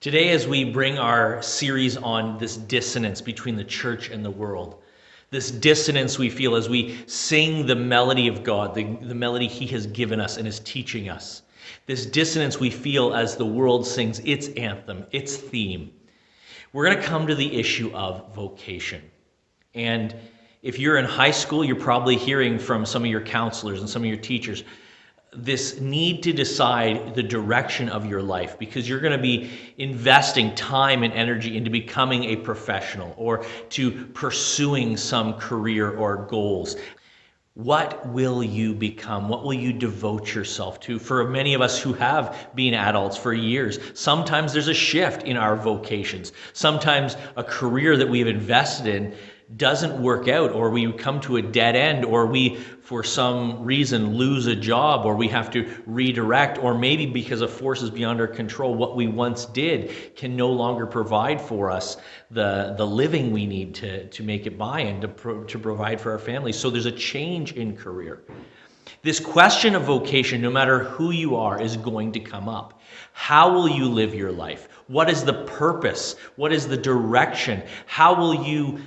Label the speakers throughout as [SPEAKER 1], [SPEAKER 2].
[SPEAKER 1] Today, as we bring our series on this dissonance between the church and the world, this dissonance we feel as we sing the melody of God, the melody He has given us and is teaching us, this dissonance we feel as the world sings its anthem, its theme, we're going to come to the issue of vocation. And if you're in high school, you're probably hearing from some of your counselors and some of your teachers this need to decide the direction of your life, because you're going to be investing time and energy into becoming a professional or to pursuing some career or goals. What will you become? What will you devote yourself to? For many of us who have been adults for years, sometimes there's a shift in our vocations. Sometimes a career that we've invested in doesn't work out, or we come to a dead end, or we, for some reason, lose a job, or we have to redirect, or maybe because of forces beyond our control, what we once did can no longer provide for us the living we need to make it by and to provide for our families. So there's a change in career. This question of vocation, no matter who you are, is going to come up. How will you live your life? What is the purpose? What is the direction? How will you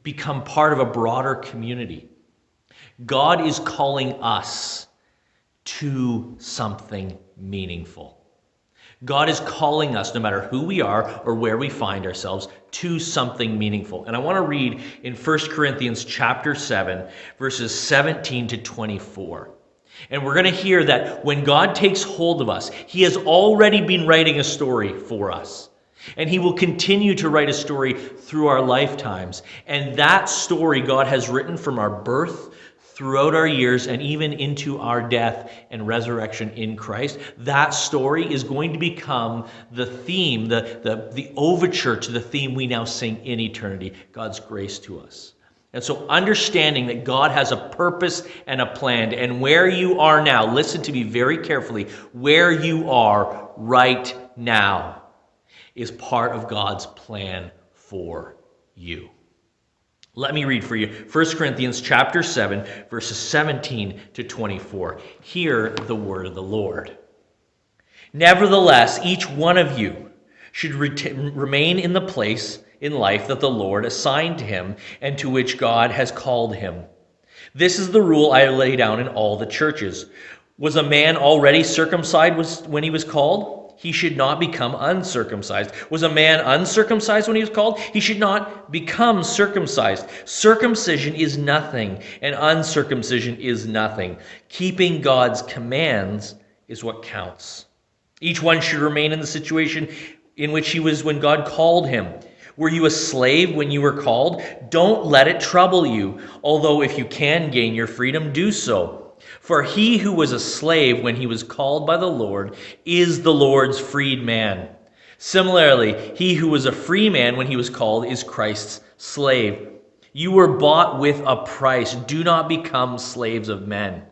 [SPEAKER 1] become part of a broader community? God is calling us to something meaningful. God is calling us, no matter who we are or where we find ourselves, to something meaningful. And I want to read in 1 Corinthians chapter 7, verses 17 to 24. And we're going to hear that when God takes hold of us, He has already been writing a story for us. And He will continue to write a story through our lifetimes. And that story God has written from our birth, throughout our years, and even into our death and resurrection in Christ. That story is going to become the theme, the overture to the theme we now sing in eternity, God's grace to us. And so understanding that God has a purpose and a plan, and where you are now, listen to me very carefully, where you are right now is part of God's plan for you. Let me read for you 1 Corinthians chapter 7, verses 17 to 24. Hear the word of the Lord. Nevertheless, each one of you should remain in the place in life that the Lord assigned to him and to which God has called him. This is the rule I lay down in all the churches. Was a man already circumcised when he was called? He should not become uncircumcised. Was a man uncircumcised when he was called? He should not become circumcised. Circumcision is nothing, and uncircumcision is nothing. Keeping God's commands is what counts. Each one should remain in the situation in which he was when God called him. Were you a slave when you were called? Don't let it trouble you. Although if you can gain your freedom, do so. For he who was a slave when he was called by the Lord is the Lord's freed man. Similarly, he who was a free man when he was called is Christ's slave. You were bought with a price. Do not become slaves of men.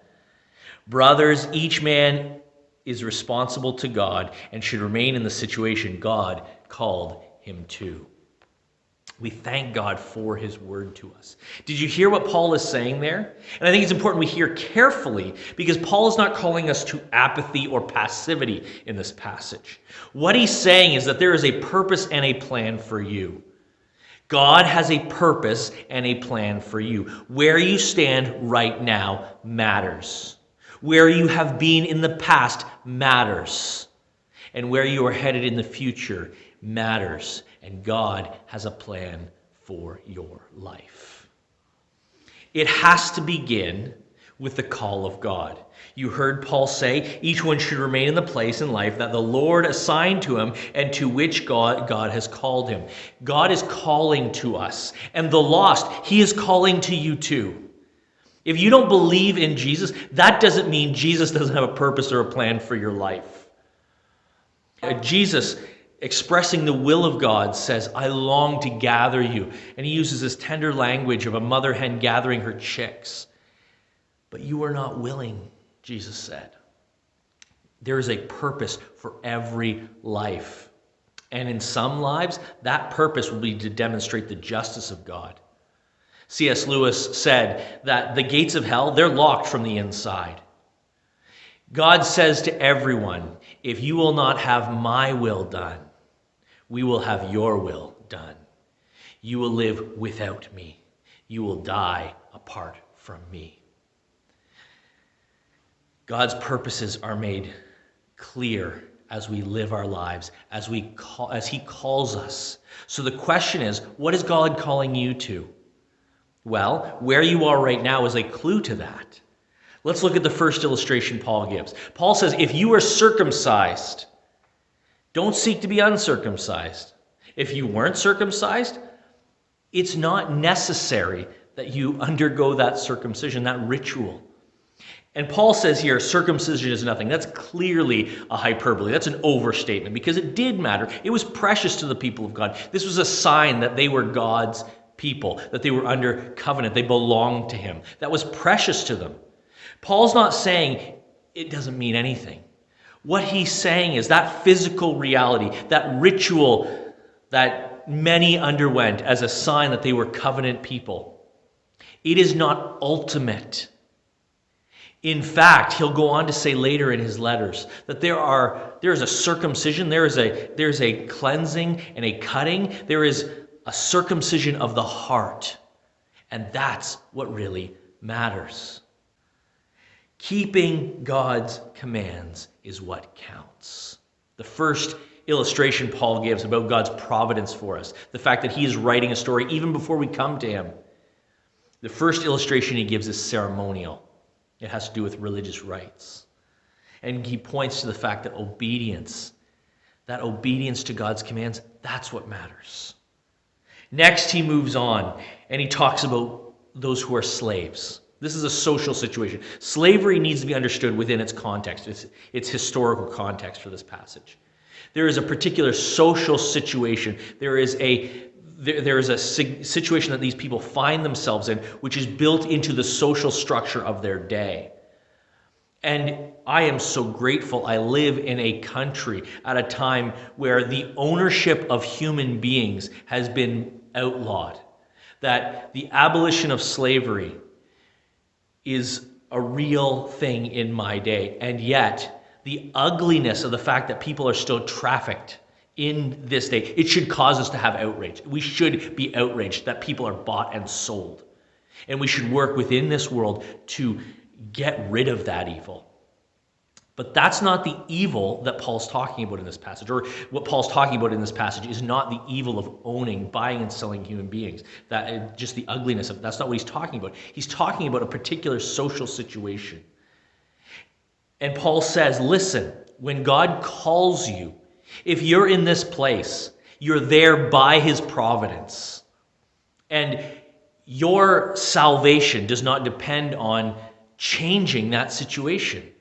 [SPEAKER 1] Brothers, each man is responsible to God and should remain in the situation God called him to. We thank God for His word to us. Did you hear what Paul is saying there? And I think it's important we hear carefully, because Paul is not calling us to apathy or passivity in this passage. What he's saying is that there is a purpose and a plan for you. God has a purpose and a plan for you. Where you stand right now matters. Where you have been in the past matters. And where you are headed in the future matters. And God has a plan for your life. It has to begin with the call of God. You heard Paul say, each one should remain in the place in life that the Lord assigned to him and to which God has called him. God is calling to us. And the lost, He is calling to you too. If you don't believe in Jesus, that doesn't mean Jesus doesn't have a purpose or a plan for your life. Jesus, expressing the will of God, says, I long to gather you. And He uses this tender language of a mother hen gathering her chicks. But you are not willing, Jesus said. There is a purpose for every life. And in some lives, that purpose will be to demonstrate the justice of God. C.S. Lewis said that the gates of hell, they're locked from the inside. God says to everyone, if you will not have my will done, We will have your will done. You will live without me. You will die apart from me. God's purposes are made clear as we live our lives, as he calls us. So the question is, what is God calling you to? Well, where you are right now is a clue to that. Let's look at the first illustration Paul gives. Paul says, if you are circumcised, don't seek to be uncircumcised. If you weren't circumcised, it's not necessary that you undergo that circumcision, that ritual. And Paul says here, circumcision is nothing. That's clearly a hyperbole. That's an overstatement because it did matter. It was precious to the people of God. This was a sign that they were God's people, that they were under covenant. They belonged to him. That was precious to them. Paul's not saying it doesn't mean anything. What he's saying is that physical reality, that ritual that many underwent as a sign that they were covenant people, it is not ultimate. In fact, he'll go on to say later in his letters that there is a circumcision, there is a cleansing and a cutting, there is a circumcision of the heart. And that's what really matters. Keeping God's commands is what counts. The first illustration Paul gives about God's providence for us, the fact that he is writing a story even before we come to him. The first illustration he gives is ceremonial. It has to do with religious rites. And he points to the fact that obedience to God's commands, that's what matters. Next, he moves on and he talks about those who are slaves. This is a social situation. Slavery needs to be understood within its context, its historical context for this passage. There is a particular social situation. There is a situation that these people find themselves in, which is built into the social structure of their day. And I am so grateful I live in a country at a time where the ownership of human beings has been outlawed. That the abolition of slavery is a real thing in my day. And yet, the ugliness of the fact that people are still trafficked in this day, it should cause us to have outrage. We should be outraged that people are bought and sold. And we should work within this world to get rid of that evil. But that's not the evil that Paul's talking about in this passage. Or what Paul's talking about in this passage is not the evil of owning, buying, and selling human beings. That just the ugliness of it. That's not what he's talking about. He's talking about a particular social situation. And Paul says, listen, when God calls you, if you're in this place, you're there by his providence. And your salvation does not depend on changing that situation.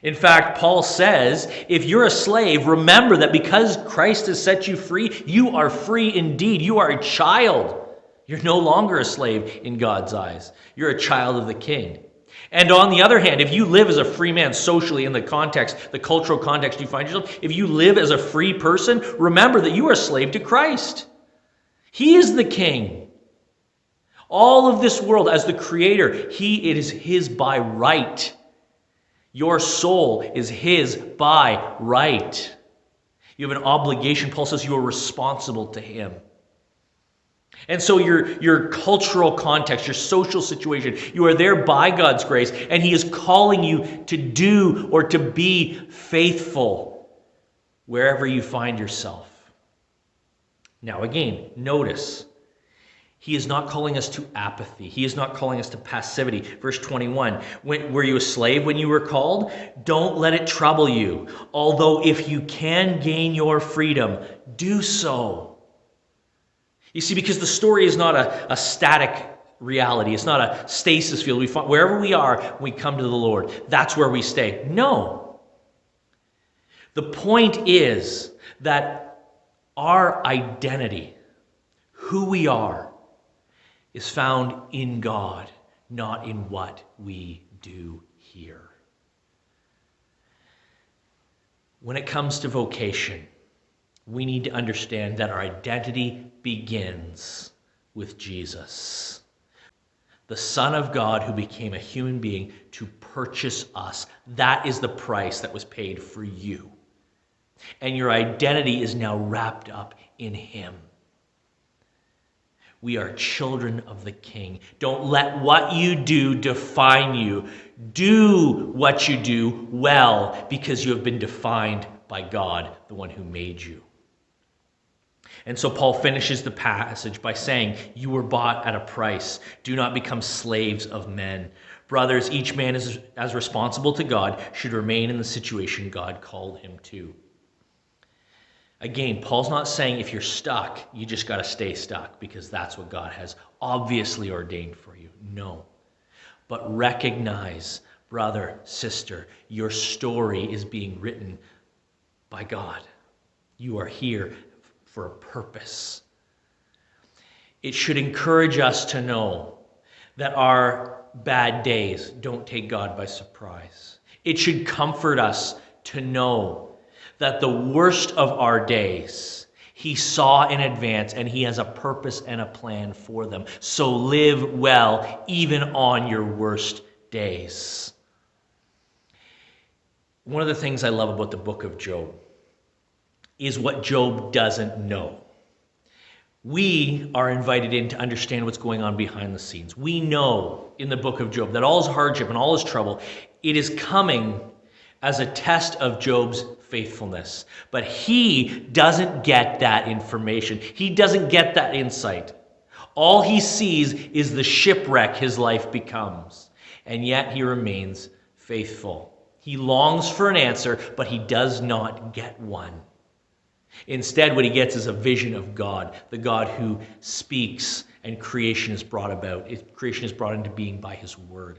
[SPEAKER 1] In fact, Paul says, if you're a slave, remember that because Christ has set you free, you are free indeed. You are a child. You're no longer a slave in God's eyes. You're a child of the King. And on the other hand, if you live as a free man socially in the cultural context you find yourself, if you live as a free person, remember that you are a slave to Christ. He is the King. All of this world, as the creator, it is his by right. Your soul is his by right. You have an obligation. Paul says you are responsible to him. And so your cultural context, your social situation, you are there by God's grace, and he is calling you to do or to be faithful wherever you find yourself. Now again, notice, he is not calling us to apathy. He is not calling us to passivity. Verse 21, were you a slave when you were called? Don't let it trouble you. Although if you can gain your freedom, do so. You see, because the story is not a static reality. It's not a stasis field. Wherever we are, we come to the Lord. That's where we stay. No. The point is that our identity, who we are, is found in God, not in what we do here. When it comes to vocation, we need to understand that our identity begins with Jesus, the Son of God who became a human being to purchase us. That is the price that was paid for you. and your identity is now wrapped up in him. We are children of the King. Don't let what you do define you. Do what you do well, because you have been defined by God, the one who made you. And so Paul finishes the passage by saying, you were bought at a price. Do not become slaves of men. Brothers, each man is as responsible to God should remain in the situation God called him to. Again, Paul's not saying if you're stuck, you just got to stay stuck because that's what God has obviously ordained for you. No. But recognize, brother, sister, your story is being written by God. You are here for a purpose. It should encourage us to know that our bad days don't take God by surprise. It should comfort us to know that the worst of our days, he saw in advance and he has a purpose and a plan for them. So live well even on your worst days. One of the things I love about the book of Job is what Job doesn't know. We are invited in to understand what's going on behind the scenes. We know in the book of Job that all his hardship and all his trouble, it is coming as a test of Job's faithfulness. But he doesn't get that information. He doesn't get that insight. All he sees is the shipwreck his life becomes. And yet he remains faithful. He longs for an answer, but he does not get one. Instead, what he gets is a vision of God, the God who speaks and creation is brought about. Creation is brought into being by his word.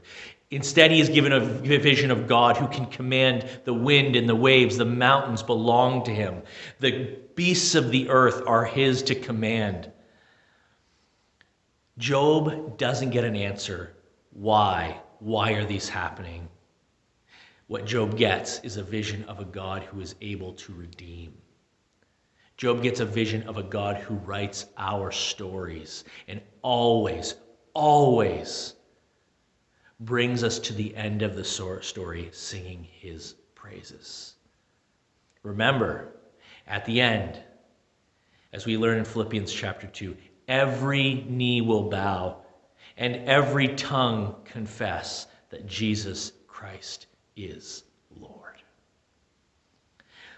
[SPEAKER 1] Instead, he is given a vision of God who can command the wind and the waves. The mountains belong to him. The beasts of the earth are his to command. Job doesn't get an answer. Why? Why are these happening? What Job gets is a vision of a God who is able to redeem. Job gets a vision of a God who writes our stories and always, always brings us to the end of the story singing his praises. Remember, at the end, as we learn in Philippians chapter 2, every knee will bow and every tongue confess that Jesus Christ is Lord.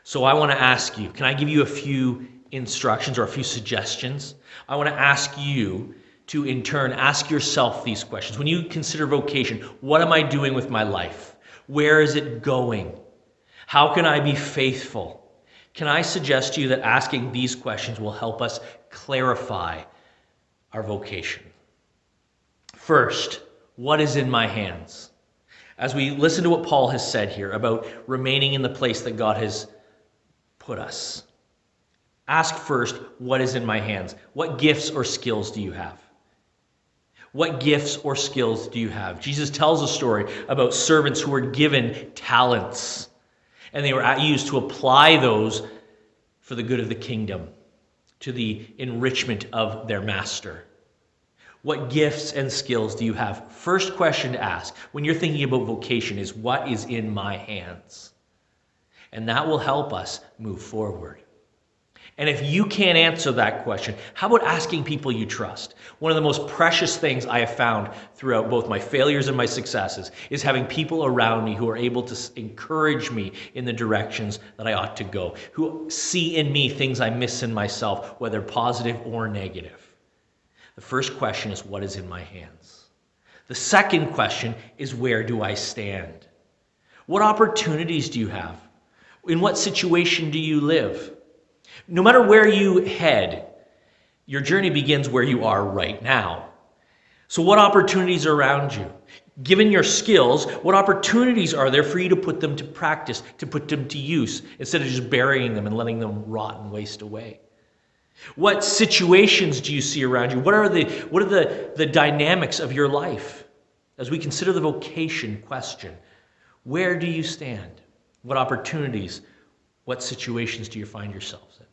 [SPEAKER 1] So I want to ask you, can I give you a few instructions or a few suggestions? I want to ask you to, in turn, ask yourself these questions. When you consider vocation, what am I doing with my life? Where is it going? How can I be faithful? Can I suggest to you that asking these questions will help us clarify our vocation? First, what is in my hands? As we listen to what Paul has said here about remaining in the place that God has put us, ask first, what is in my hands? What gifts or skills do you have? What gifts or skills do you have? Jesus tells a story about servants who were given talents, and they were used to apply those for the good of the kingdom, to the enrichment of their master. What gifts and skills do you have? First question to ask when you're thinking about vocation is, what is in my hands? And that will help us move forward. And if you can't answer that question, how about asking people you trust? One of the most precious things I have found throughout both my failures and my successes is having people around me who are able to encourage me in the directions that I ought to go, who see in me things I miss in myself, whether positive or negative. The first question is, what is in my hands? The second question is, where do I stand? What opportunities do you have? In what situation do you live? No matter where you head, your journey begins where you are right now. So what opportunities are around you? Given your skills, what opportunities are there for you to put them to practice, to put them to use, instead of just burying them and letting them rot and waste away? What situations do you see around you? What are the dynamics of your life? As we consider the vocation question, where do you stand? What opportunities, what situations do you find yourselves in?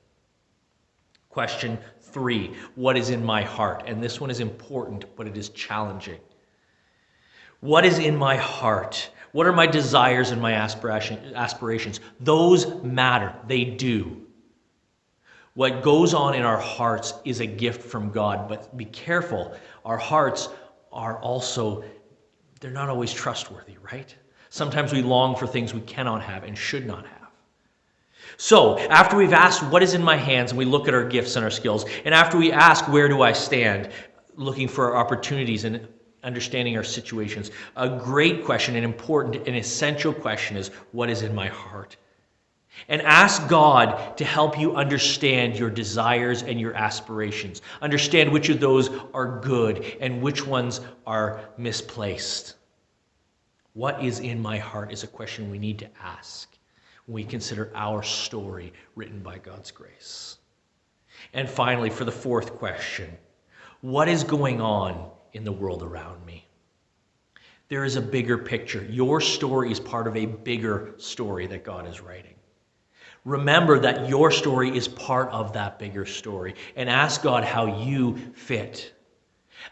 [SPEAKER 1] Question 3, what is in my heart? And this one is important, but it is challenging. What is in my heart? What are my desires and my aspirations? Those matter. They do. What goes on in our hearts is a gift from God, but be careful. Our hearts are also, they're not always trustworthy, right? Sometimes we long for things we cannot have and should not have. So, after we've asked what is in my hands, and we look at our gifts and our skills, and after we ask where do I stand, looking for opportunities and understanding our situations, a great question, an important and essential question is, what is in my heart? And ask God to help you understand your desires and your aspirations. Understand which of those are good and which ones are misplaced. What is in my heart is a question we need to ask when we consider our story written by God's grace. And finally, for the fourth question, what is going on in the world around me? There is a bigger picture. Your story is part of a bigger story that God is writing. Remember that your story is part of that bigger story, and ask God how you fit.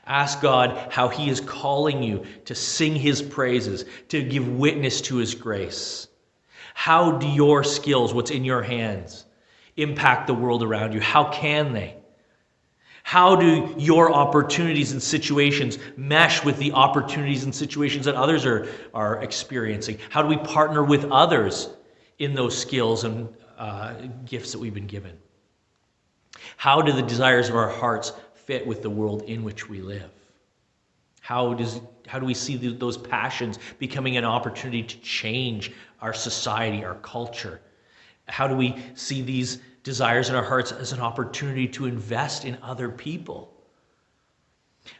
[SPEAKER 1] Ask God how He is calling you to sing His praises, to give witness to His grace. How do your skills, what's in your hands, impact the world around you? How can they? How do your opportunities and situations mesh with the opportunities and situations that others are experiencing? How do we partner with others in those skills and gifts that we've been given? How do the desires of our hearts fit with the world in which we live? How do we see those passions becoming an opportunity to change our society, our culture? How do we see these desires in our hearts as an opportunity to invest in other people?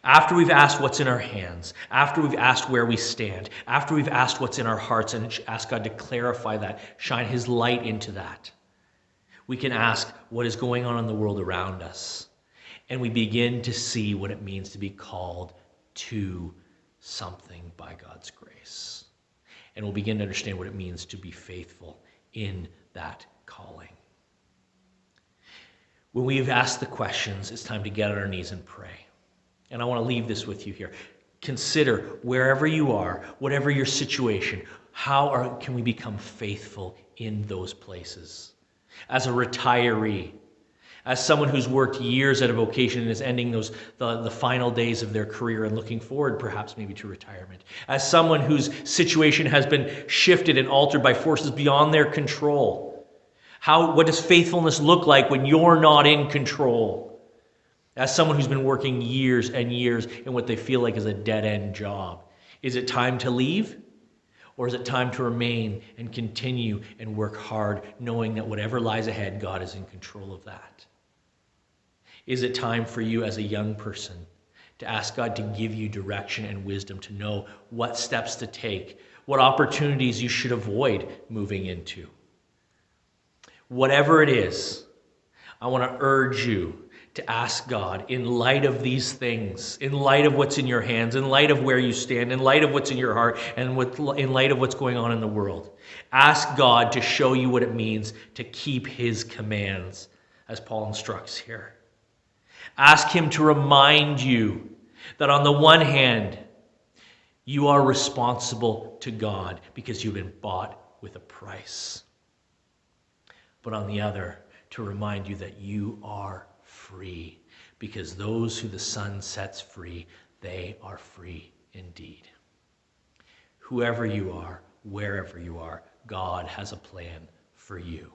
[SPEAKER 1] After we've asked what's in our hands, after we've asked where we stand, after we've asked what's in our hearts and asked God to clarify that, shine His light into that, we can ask what is going on in the world around us. And we begin to see what it means to be called to something by God's grace. And we'll begin to understand what it means to be faithful in that calling. When we've asked the questions, it's time to get on our knees and pray. And I want to leave this with you here. Consider wherever you are, whatever your situation, can we become faithful in those places? As a retiree, as someone who's worked years at a vocation and is ending the final days of their career and looking forward perhaps maybe to retirement. As someone whose situation has been shifted and altered by forces beyond their control. What does faithfulness look like when you're not in control? As someone who's been working years and years in what they feel like is a dead-end job, is it time to leave? Or is it time to remain and continue and work hard, knowing that whatever lies ahead, God is in control of that? Is it time for you as a young person to ask God to give you direction and wisdom to know what steps to take, what opportunities you should avoid moving into? Whatever it is, I want to urge you to ask God, in light of these things, in light of what's in your hands, in light of where you stand, in light of what's in your heart, and in light of what's going on in the world, ask God to show you what it means to keep His commands, as Paul instructs here. Ask Him to remind you that on the one hand, you are responsible to God because you've been bought with a price. But on the other, to remind you that you are free, because those who the Son sets free, they are free indeed. Whoever you are, wherever you are, God has a plan for you.